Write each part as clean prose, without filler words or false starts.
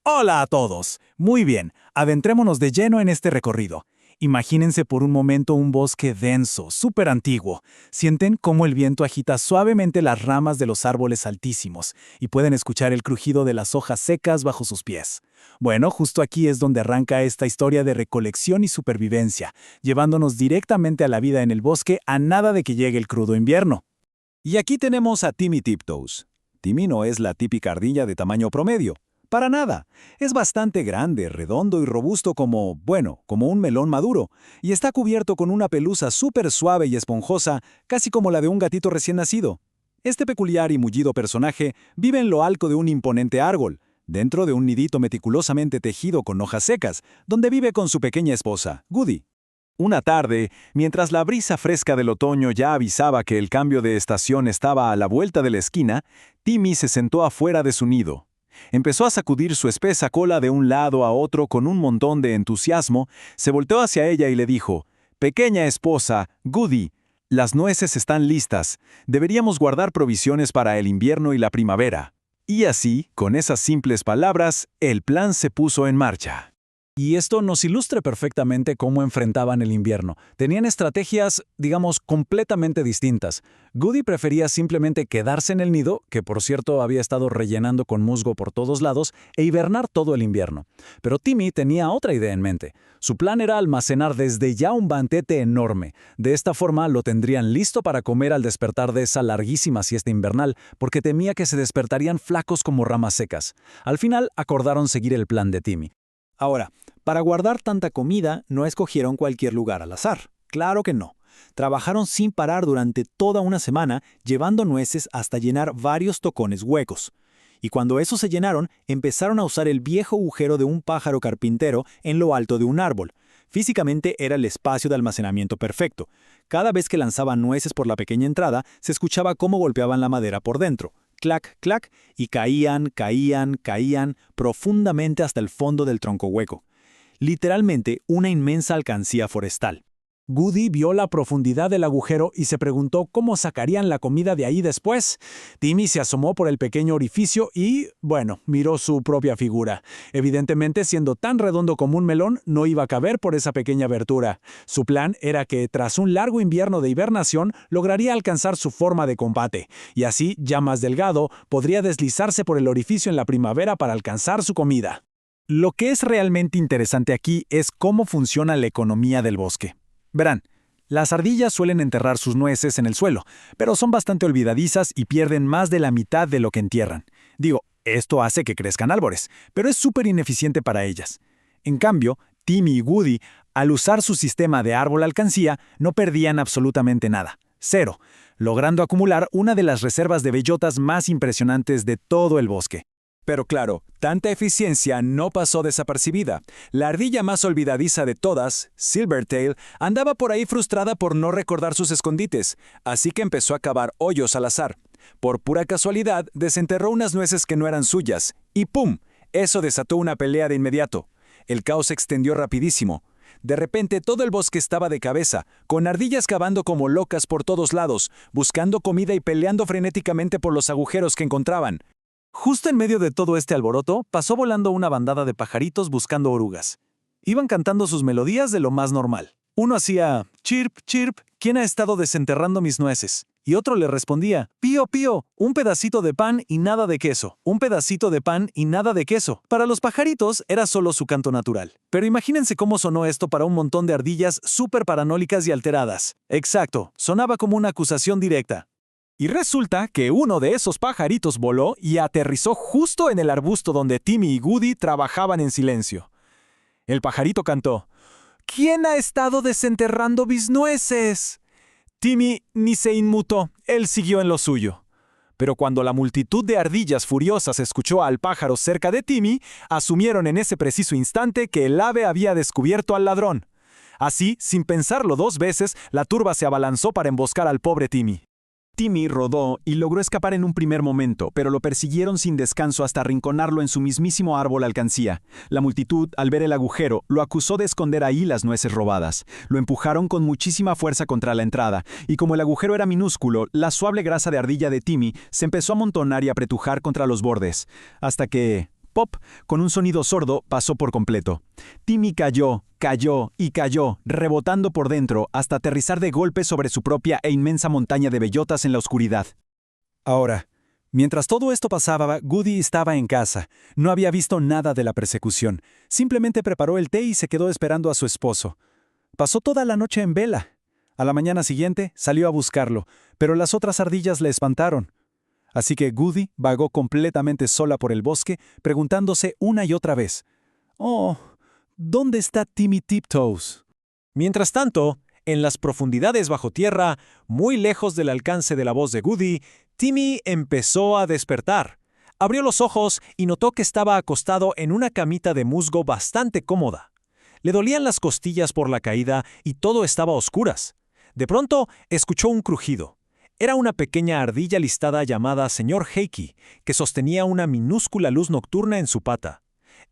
Hola a todos. Muy bien, adentrémonos de lleno en este recorrido. Imagínense por un momento un bosque denso, súper antiguo. Sienten cómo el viento agita suavemente las ramas de los árboles altísimos y pueden escuchar el crujido de las hojas secas bajo sus pies. Bueno, justo aquí es donde arranca esta historia de recolección y supervivencia, llevándonos directamente a la vida en el bosque a nada de que llegue el crudo invierno. Y aquí tenemos a Timmy Tiptoes. Timmy no es la típica ardilla de tamaño promedio. Para nada. Es bastante grande, redondo y robusto como un melón maduro, y está cubierto con una pelusa súper suave y esponjosa, casi como la de un gatito recién nacido. Este peculiar y mullido personaje vive en lo alto de un imponente árbol, dentro de un nidito meticulosamente tejido con hojas secas, donde vive con su pequeña esposa, Goody. Una tarde, mientras la brisa fresca del otoño ya avisaba que el cambio de estación estaba a la vuelta de la esquina, Timmy se sentó afuera de su nido. Empezó a sacudir su espesa cola de un lado a otro con un montón de entusiasmo, se volteó hacia ella y le dijo: «Pequeña esposa, Goody, las nueces están listas. Deberíamos guardar provisiones para el invierno y la primavera». Y así, con esas simples palabras, el plan se puso en marcha. Y esto nos ilustra perfectamente cómo enfrentaban el invierno. Tenían estrategias, digamos, completamente distintas. Goody prefería simplemente quedarse en el nido, que por cierto había estado rellenando con musgo por todos lados, e hibernar todo el invierno. Pero Timmy tenía otra idea en mente. Su plan era almacenar desde ya un banquete enorme. De esta forma lo tendrían listo para comer al despertar de esa larguísima siesta invernal, porque temía que se despertarían flacos como ramas secas. Al final acordaron seguir el plan de Timmy. Ahora, para guardar tanta comida, no escogieron cualquier lugar al azar. Claro que no. Trabajaron sin parar durante toda una semana, llevando nueces hasta llenar varios tocones huecos. Y cuando esos se llenaron, empezaron a usar el viejo agujero de un pájaro carpintero en lo alto de un árbol. Físicamente era el espacio de almacenamiento perfecto. Cada vez que lanzaban nueces por la pequeña entrada, se escuchaba cómo golpeaban la madera por dentro. Clac, clac, y caían profundamente hasta el fondo del tronco hueco. Literalmente una inmensa alcancía forestal. Goody vio la profundidad del agujero y se preguntó cómo sacarían la comida de ahí después. Timmy se asomó por el pequeño orificio y, miró su propia figura. Evidentemente, siendo tan redondo como un melón, no iba a caber por esa pequeña abertura. Su plan era que, tras un largo invierno de hibernación, lograría alcanzar su forma de combate, y así, ya más delgado, podría deslizarse por el orificio en la primavera para alcanzar su comida. Lo que es realmente interesante aquí es cómo funciona la economía del bosque. Verán, las ardillas suelen enterrar sus nueces en el suelo, pero son bastante olvidadizas y pierden más de la mitad de lo que entierran. Esto hace que crezcan árboles, pero es súper ineficiente para ellas. En cambio, Timmy y Goody, al usar su sistema de árbol alcancía, no perdían absolutamente nada. Cero, logrando acumular una de las reservas de bellotas más impresionantes de todo el bosque. Pero claro, tanta eficiencia no pasó desapercibida. La ardilla más olvidadiza de todas, Silvertail, andaba por ahí frustrada por no recordar sus escondites, así que empezó a cavar hoyos al azar. Por pura casualidad, desenterró unas nueces que no eran suyas, y ¡pum! Eso desató una pelea de inmediato. El caos se extendió rapidísimo. De repente todo el bosque estaba de cabeza, con ardillas cavando como locas por todos lados, buscando comida y peleando frenéticamente por los agujeros que encontraban. Justo en medio de todo este alboroto, pasó volando una bandada de pajaritos buscando orugas. Iban cantando sus melodías de lo más normal. Uno hacía chirp, chirp, ¿quién ha estado desenterrando mis nueces? Y otro le respondía, pío, pío, un pedacito de pan y nada de queso. Un pedacito de pan y nada de queso. Para los pajaritos era solo su canto natural. Pero imagínense cómo sonó esto para un montón de ardillas súper paranólicas y alteradas. Exacto, sonaba como una acusación directa. Y resulta que uno de esos pajaritos voló y aterrizó justo en el arbusto donde Timmy y Goody trabajaban en silencio. El pajarito cantó, ¿quién ha estado desenterrando mis nueces? Timmy ni se inmutó, él siguió en lo suyo. Pero cuando la multitud de ardillas furiosas escuchó al pájaro cerca de Timmy, asumieron en ese preciso instante que el ave había descubierto al ladrón. Así, sin pensarlo dos veces, la turba se abalanzó para emboscar al pobre Timmy. Timmy rodó y logró escapar en un primer momento, pero lo persiguieron sin descanso hasta arrinconarlo en su mismísimo árbol alcancía. La multitud, al ver el agujero, lo acusó de esconder ahí las nueces robadas. Lo empujaron con muchísima fuerza contra la entrada, y como el agujero era minúsculo, la suave grasa de ardilla de Timmy se empezó a amontonar y apretujar contra los bordes, hasta que, pop, con un sonido sordo, pasó por completo. Timmy cayó, cayó y cayó, rebotando por dentro hasta aterrizar de golpe sobre su propia e inmensa montaña de bellotas en la oscuridad. Ahora, mientras todo esto pasaba, Goody estaba en casa. No había visto nada de la persecución. Simplemente preparó el té y se quedó esperando a su esposo. Pasó toda la noche en vela. A la mañana siguiente salió a buscarlo, pero las otras ardillas le espantaron. Así que Goody vagó completamente sola por el bosque, preguntándose una y otra vez: «Oh, ¿dónde está Timmy Tiptoes?». Mientras tanto, en las profundidades bajo tierra, muy lejos del alcance de la voz de Goody, Timmy empezó a despertar. Abrió los ojos y notó que estaba acostado en una camita de musgo bastante cómoda. Le dolían las costillas por la caída y todo estaba a oscuras. De pronto, escuchó un crujido. Era una pequeña ardilla listada llamada Señor Hakey, que sostenía una minúscula luz nocturna en su pata.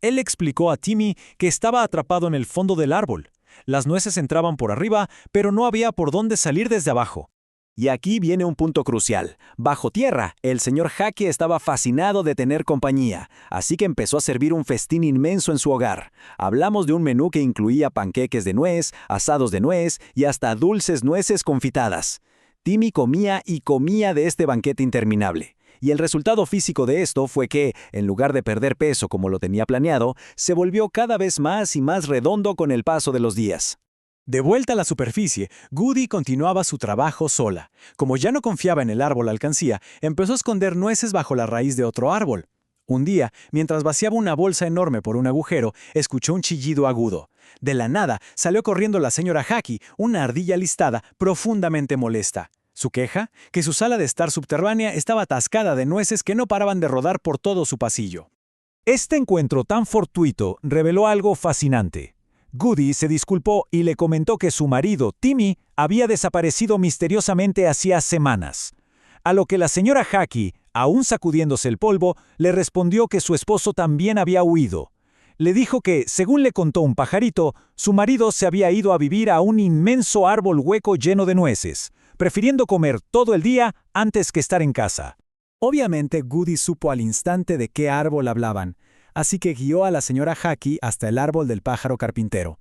Él explicó a Timmy que estaba atrapado en el fondo del árbol. Las nueces entraban por arriba, pero no había por dónde salir desde abajo. Y aquí viene un punto crucial. Bajo tierra, el señor Hakey estaba fascinado de tener compañía, así que empezó a servir un festín inmenso en su hogar. Hablamos de un menú que incluía panqueques de nuez, asados de nuez y hasta dulces nueces confitadas. Timmy comía y comía de este banquete interminable. Y el resultado físico de esto fue que, en lugar de perder peso como lo tenía planeado, se volvió cada vez más y más redondo con el paso de los días. De vuelta a la superficie, Goody continuaba su trabajo sola. Como ya no confiaba en el árbol alcancía, empezó a esconder nueces bajo la raíz de otro árbol. Un día, mientras vaciaba una bolsa enorme por un agujero, escuchó un chillido agudo. De la nada, salió corriendo la señora Hakey, una ardilla listada, profundamente molesta. Su queja, que su sala de estar subterránea estaba atascada de nueces que no paraban de rodar por todo su pasillo. Este encuentro tan fortuito reveló algo fascinante. Goody se disculpó y le comentó que su marido, Timmy, había desaparecido misteriosamente hacía semanas. A lo que la señora Hakey, aún sacudiéndose el polvo, le respondió que su esposo también había huido. Le dijo que, según le contó un pajarito, su marido se había ido a vivir a un inmenso árbol hueco lleno de nueces, prefiriendo comer todo el día antes que estar en casa. Obviamente, Goody supo al instante de qué árbol hablaban, así que guió a la señora Hakey hasta el árbol del pájaro carpintero.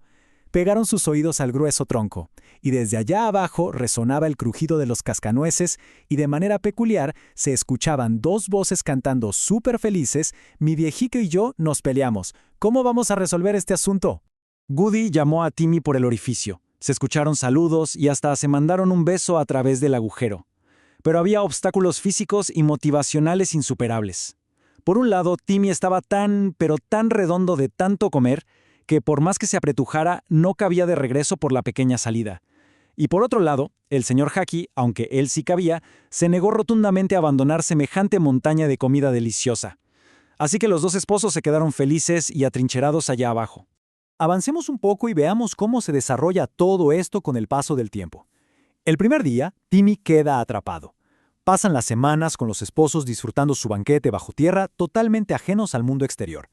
Pegaron sus oídos al grueso tronco, y desde allá abajo resonaba el crujido de los cascanueces y de manera peculiar se escuchaban dos voces cantando súper felices: «Mi viejito y yo nos peleamos. ¿Cómo vamos a resolver este asunto?». Goody llamó a Timmy por el orificio. Se escucharon saludos y hasta se mandaron un beso a través del agujero. Pero había obstáculos físicos y motivacionales insuperables. Por un lado, Timmy estaba tan redondo de tanto comer que por más que se apretujara, no cabía de regreso por la pequeña salida. Y por otro lado, el señor Hakey, aunque él sí cabía, se negó rotundamente a abandonar semejante montaña de comida deliciosa. Así que los dos esposos se quedaron felices y atrincherados allá abajo. Avancemos un poco y veamos cómo se desarrolla todo esto con el paso del tiempo. El primer día, Timmy queda atrapado. Pasan las semanas con los esposos disfrutando su banquete bajo tierra, totalmente ajenos al mundo exterior.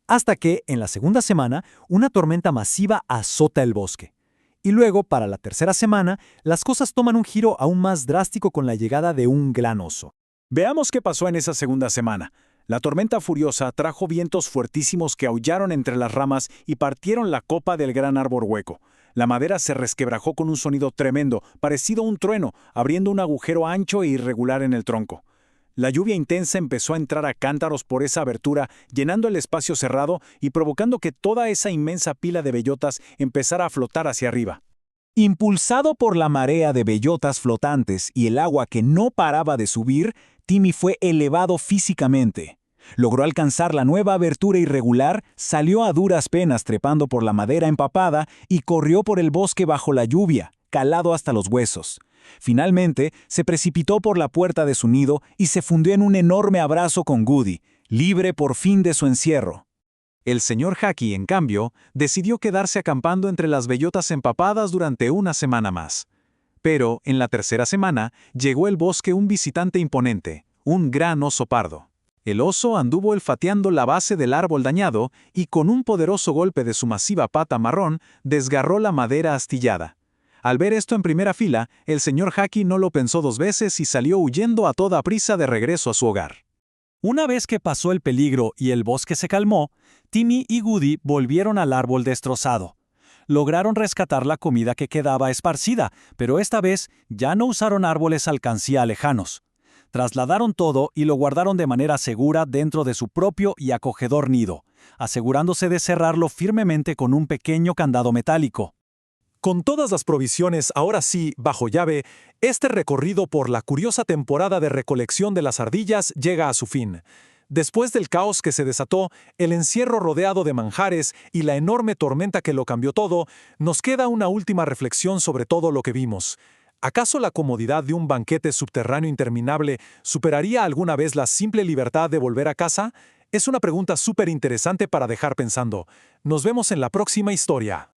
Hasta que, en la segunda semana, una tormenta masiva azota el bosque. Y luego, para la tercera semana, las cosas toman un giro aún más drástico con la llegada de un gran oso. Veamos qué pasó en esa segunda semana. La tormenta furiosa trajo vientos fuertísimos que aullaron entre las ramas y partieron la copa del gran árbol hueco. La madera se resquebrajó con un sonido tremendo, parecido a un trueno, abriendo un agujero ancho e irregular en el tronco. La lluvia intensa empezó a entrar a cántaros por esa abertura, llenando el espacio cerrado y provocando que toda esa inmensa pila de bellotas empezara a flotar hacia arriba. Impulsado por la marea de bellotas flotantes y el agua que no paraba de subir, Timmy fue elevado físicamente. Logró alcanzar la nueva abertura irregular, salió a duras penas trepando por la madera empapada y corrió por el bosque bajo la lluvia, calado hasta los huesos. Finalmente, se precipitó por la puerta de su nido y se fundió en un enorme abrazo con Goody, libre por fin de su encierro. El señor Hakey, en cambio, decidió quedarse acampando entre las bellotas empapadas durante una semana más. Pero, en la tercera semana, llegó al bosque un visitante imponente, un gran oso pardo. El oso anduvo olfateando la base del árbol dañado y con un poderoso golpe de su masiva pata marrón desgarró la madera astillada. Al ver esto en primera fila, el señor Hakey no lo pensó dos veces y salió huyendo a toda prisa de regreso a su hogar. Una vez que pasó el peligro y el bosque se calmó, Timmy y Goody volvieron al árbol destrozado. Lograron rescatar la comida que quedaba esparcida, pero esta vez ya no usaron árboles alcancía lejanos. Trasladaron todo y lo guardaron de manera segura dentro de su propio y acogedor nido, asegurándose de cerrarlo firmemente con un pequeño candado metálico. Con todas las provisiones, ahora sí, bajo llave, este recorrido por la curiosa temporada de recolección de las ardillas llega a su fin. Después del caos que se desató, el encierro rodeado de manjares y la enorme tormenta que lo cambió todo, nos queda una última reflexión sobre todo lo que vimos. ¿Acaso la comodidad de un banquete subterráneo interminable superaría alguna vez la simple libertad de volver a casa? Es una pregunta súper interesante para dejar pensando. Nos vemos en la próxima historia.